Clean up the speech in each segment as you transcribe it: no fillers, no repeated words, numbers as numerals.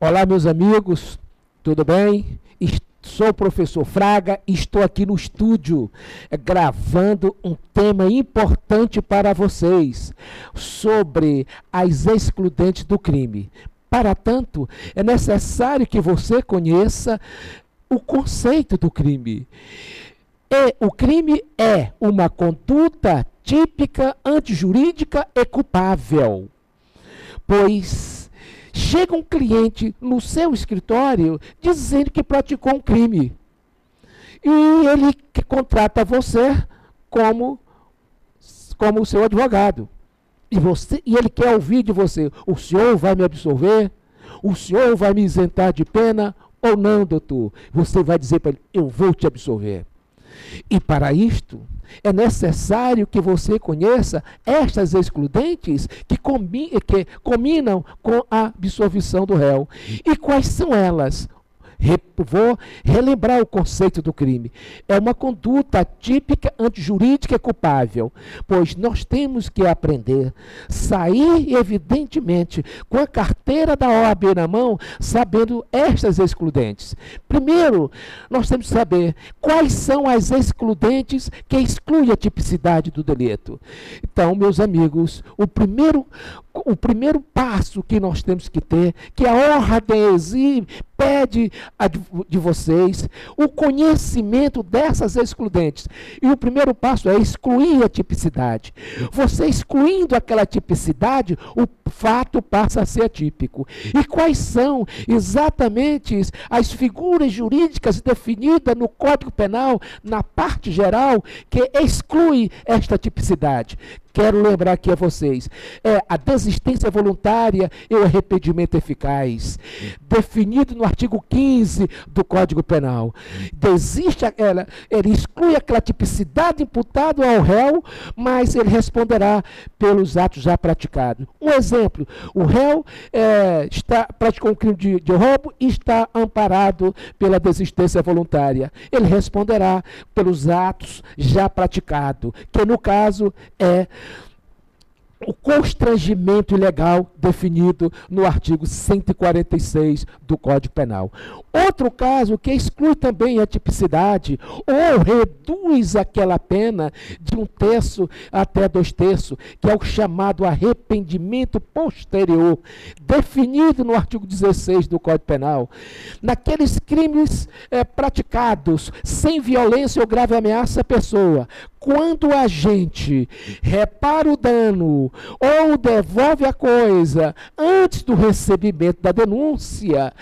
Olá, meus amigos, tudo bem? Sou o professor Fraga e estou aqui no estúdio gravando um tema importante para vocês sobre as excludentes do crime. Para tanto, é necessário que você conheça o conceito do crime. O crime é uma conduta típica, antijurídica e culpável, pois chega um cliente no seu escritório dizendo que praticou um crime. E ele contrata você como o seu advogado. E ele quer ouvir de você: o senhor vai me absolver? O senhor vai me isentar de pena ou não, doutor? Você vai dizer para ele: eu vou te absolver. E para isto, é necessário que você conheça estas excludentes que combinam com a absolvição do réu. E quais são elas? Vou relembrar o conceito do crime. É uma conduta típica, antijurídica e culpável, pois nós temos que aprender, sair evidentemente com a carteira da OAB na mão, sabendo estas excludentes. Primeiro, nós temos que saber quais são as excludentes que excluem a tipicidade do delito. Então, meus amigos, o primeiro passo que nós temos que ter, que a ordem exige, pede de vocês, o conhecimento dessas excludentes. E o primeiro passo é excluir a tipicidade. Você excluindo aquela tipicidade, o fato passa a ser atípico. E quais são exatamente as figuras jurídicas definidas no Código Penal, na parte geral, que exclui esta tipicidade? Quero lembrar aqui a vocês, a desistência voluntária e o arrependimento eficaz, definido no artigo 15 do Código Penal. Ele exclui aquela tipicidade imputada ao réu, mas ele responderá pelos atos já praticados. Um exemplo: o réu praticou um crime de roubo e está amparado pela desistência voluntária. Ele responderá pelos atos já praticados, que no caso é o constrangimento ilegal definido no artigo 146 do Código Penal. Outro caso que exclui também a tipicidade ou reduz aquela pena de 1/3 até 2/3, que é o chamado arrependimento posterior, definido no artigo 16 do Código Penal. Naqueles crimes praticados sem violência ou grave ameaça à pessoa, quando o agente repara o dano ou devolve a coisa antes do recebimento da denúncia,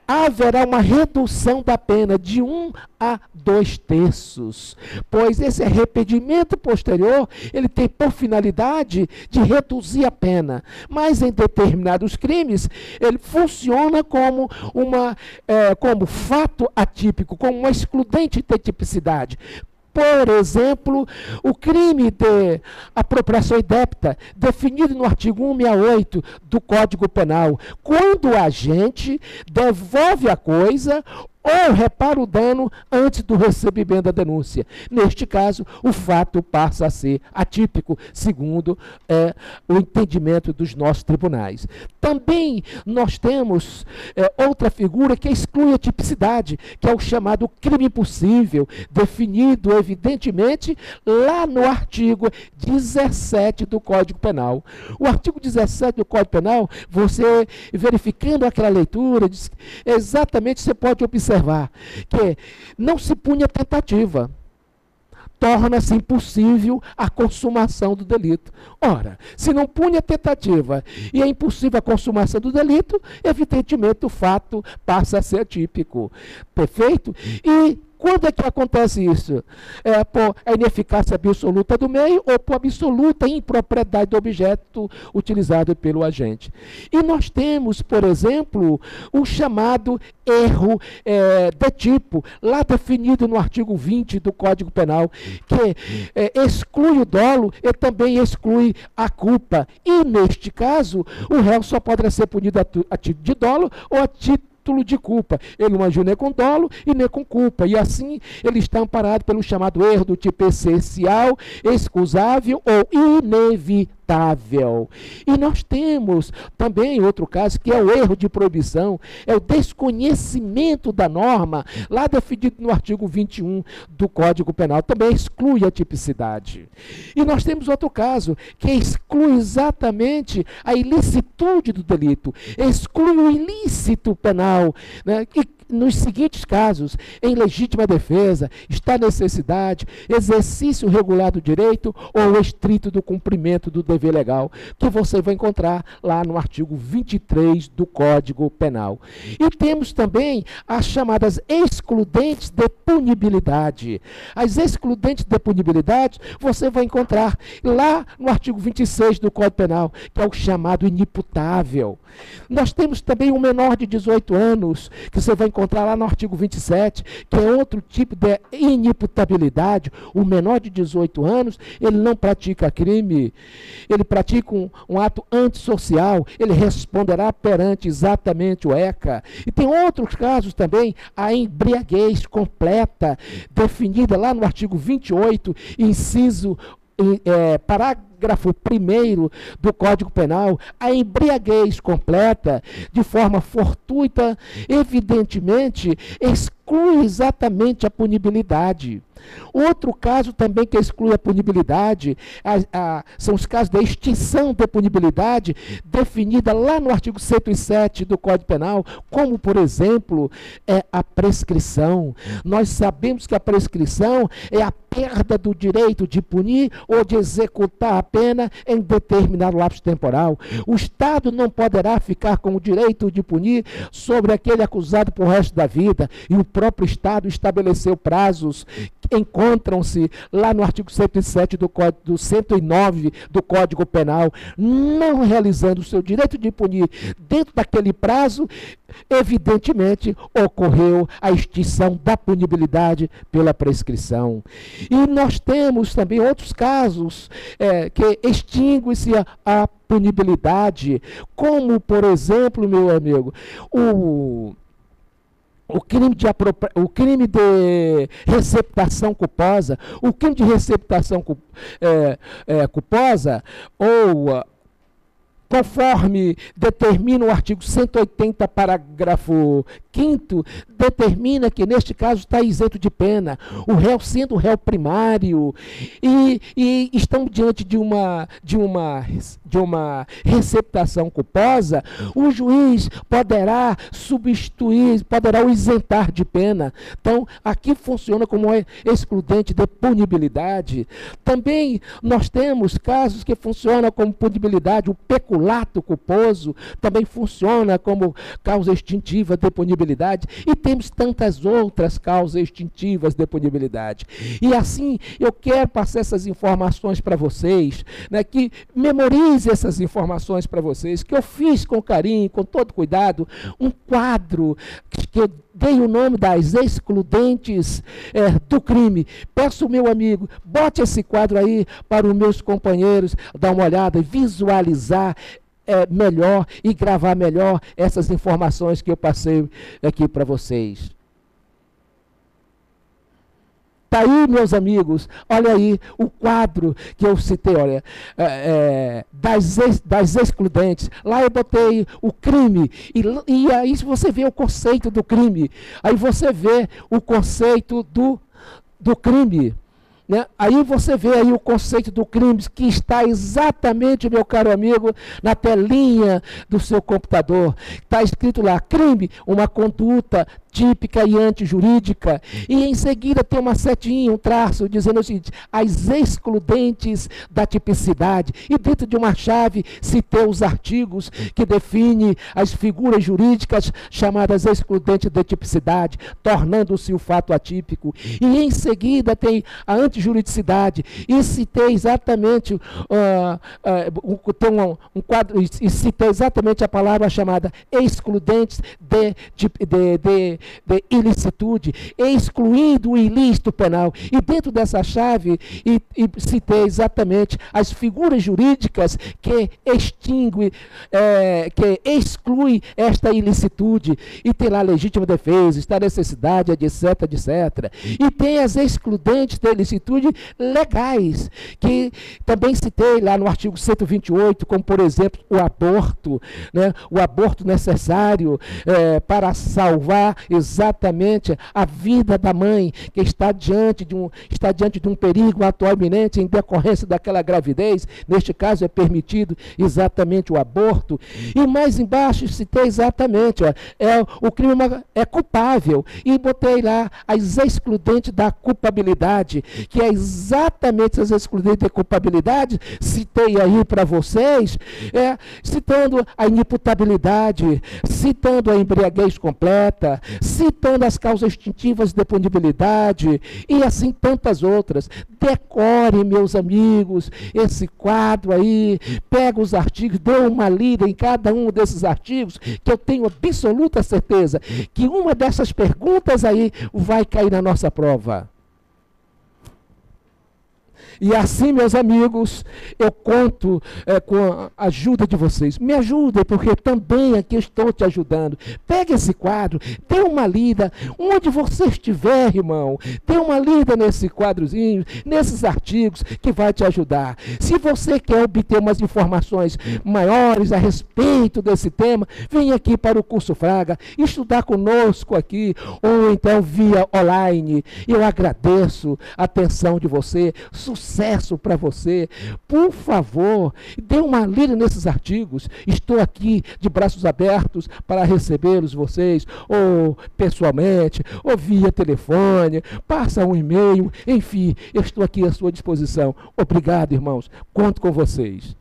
haverá uma redução da pena de 1 a 2/3, pois esse arrependimento posterior, ele tem por finalidade de reduzir a pena, mas em determinados crimes, ele funciona como como fato atípico, como uma excludente de tipicidade. Por exemplo, o crime de apropriação indébita, definido no artigo 168 do Código Penal, quando o agente devolve a coisa ou repara o dano antes do recebimento da denúncia. Neste caso, o fato passa a ser atípico, segundo o entendimento dos nossos tribunais. Também nós temos outra figura que exclui a tipicidade, que é o chamado crime impossível, definido evidentemente lá no artigo 17 do Código Penal. O artigo 17 do Código Penal, você verificando aquela leitura, exatamente você pode observar que não se pune a tentativa, torna-se impossível a consumação do delito. Ora, se não pune a tentativa e é impossível a consumação do delito, evidentemente o fato passa a ser atípico. Perfeito? E quando é que acontece isso? Por a ineficácia absoluta do meio ou por absoluta impropriedade do objeto utilizado pelo agente. E nós temos, por exemplo, o chamado erro de tipo, lá definido no artigo 20 do Código Penal, que exclui o dolo e também exclui a culpa. E, neste caso, o réu só poderá ser punido a título de dolo ou a título de culpa. Ele não agiu nem com dolo e nem com culpa. E assim ele está amparado pelo chamado erro do tipo essencial, excusável ou inevitável. inimputável. E nós temos também outro caso, que é o erro de proibição, é o desconhecimento da norma, lá definido no artigo 21 do Código Penal, também exclui a tipicidade. E nós temos outro caso, que exclui exatamente a ilicitude do delito, exclui o ilícito penal, né? E nos seguintes casos, em legítima defesa, está necessidade, exercício regular do direito ou estrito do cumprimento do dever legal, que você vai encontrar lá no artigo 23 do Código Penal. E temos também as chamadas excludentes de punibilidade. As excludentes de punibilidade você vai encontrar lá no artigo 26 do Código Penal, que é o chamado inimputável. Nós temos também um menor de 18 anos, que você vai encontrar lá no artigo 27, que é outro tipo de inimputabilidade. O menor de 18 anos, ele não pratica crime, ele pratica um ato antissocial, ele responderá perante exatamente o ECA. E tem outros casos também, a embriaguez completa, definida lá no artigo 28, inciso parágrafo 1º do Código Penal, a embriaguez completa, de forma fortuita, evidentemente, exclui exatamente a punibilidade. Outro caso também que exclui a punibilidade são os casos da extinção da punibilidade, definida lá no artigo 107 do Código Penal, como, por exemplo, a prescrição. Nós sabemos que a prescrição é a perda do direito de punir ou de executar a pena em determinado lapso temporal. O Estado não poderá ficar com o direito de punir sobre aquele acusado por resto da vida, e o próprio Estado estabeleceu prazos que encontram-se lá no artigo 107 do 109 do Código Penal. Não realizando o seu direito de punir dentro daquele prazo, evidentemente ocorreu a extinção da punibilidade pela prescrição. E nós temos também outros casos que extingue-se a punibilidade, como, por exemplo, meu amigo, o crime de receptação culposa, o crime de receptação culposa, ou conforme determina o artigo 180, parágrafo 5º, determina que, neste caso, está isento de pena, o réu sendo o réu primário, e estão diante de uma receptação culposa, o juiz poderá substituir, poderá o isentar de pena. Então, aqui funciona como excludente de punibilidade. Também nós temos casos que funcionam como punibilidade, o peculato culposo também funciona como causa extintiva de punibilidade, e temos tantas outras causas extintivas de punibilidade. E assim, eu quero passar essas informações para vocês, né, que memorize essas informações para vocês, que eu fiz com carinho, com todo cuidado, um quadro que eu dei o nome das excludentes do crime. Peço, meu amigo, bote esse quadro aí para os meus companheiros dar uma olhada e visualizar melhor e gravar melhor essas informações que eu passei aqui para vocês. Está aí, meus amigos, olha aí o quadro que eu citei, olha, das excludentes. Lá eu botei o crime, e aí você vê o conceito do crime, aí você vê o conceito do crime. Né? Aí você vê aí o conceito do crime, que está exatamente, meu caro amigo, na telinha do seu computador. Está escrito lá, crime, uma conduta típica e antijurídica, e em seguida tem uma setinha, um traço, dizendo o seguinte: as excludentes da tipicidade, e dentro de uma chave citei os artigos que definem as figuras jurídicas chamadas excludentes de tipicidade, tornando-se o fato atípico, e em seguida tem a antijuridicidade, e citei exatamente tem um quadro, e citei exatamente a palavra chamada excludentes de de ilicitude, excluindo o ilícito penal. E dentro dessa chave, citei exatamente as figuras jurídicas que extinguem, que excluem esta ilicitude. E tem lá a legítima defesa, está a necessidade, etc, etc. E tem as excludentes da ilicitude legais, que também citei lá no artigo 128, como, por exemplo, o aborto, né? O aborto necessário para salvar exatamente a vida da mãe, que está diante de um perigo atual iminente em decorrência daquela gravidez. Neste caso, é permitido exatamente o aborto. E mais embaixo, citei exatamente, o crime é culpável. E botei lá as excludentes da culpabilidade, que é exatamente as excludentes da culpabilidade, citei aí para vocês, citando a inimputabilidade, citando a embriaguez completa, citando as causas extintivas de punibilidade e assim tantas outras. Decore, meus amigos, esse quadro aí, pega os artigos, dê uma lida em cada um desses artigos, que eu tenho absoluta certeza que uma dessas perguntas aí vai cair na nossa prova. E assim, meus amigos, eu conto com a ajuda de vocês. Me ajudem, porque também aqui estou te ajudando. Pegue esse quadro, dê uma lida. Onde você estiver, irmão, dê uma lida nesse quadrozinho, nesses artigos, que vai te ajudar. Se você quer obter umas informações maiores a respeito desse tema, venha aqui para o Curso Fraga, estudar conosco aqui, ou então via online. Eu agradeço a atenção de você. Sucesso para você. Por favor, dê uma lida nesses artigos. Estou aqui de braços abertos para recebê-los vocês, ou pessoalmente, ou via telefone, passa um e-mail, enfim, eu estou aqui à sua disposição. Obrigado, irmãos. Conto com vocês.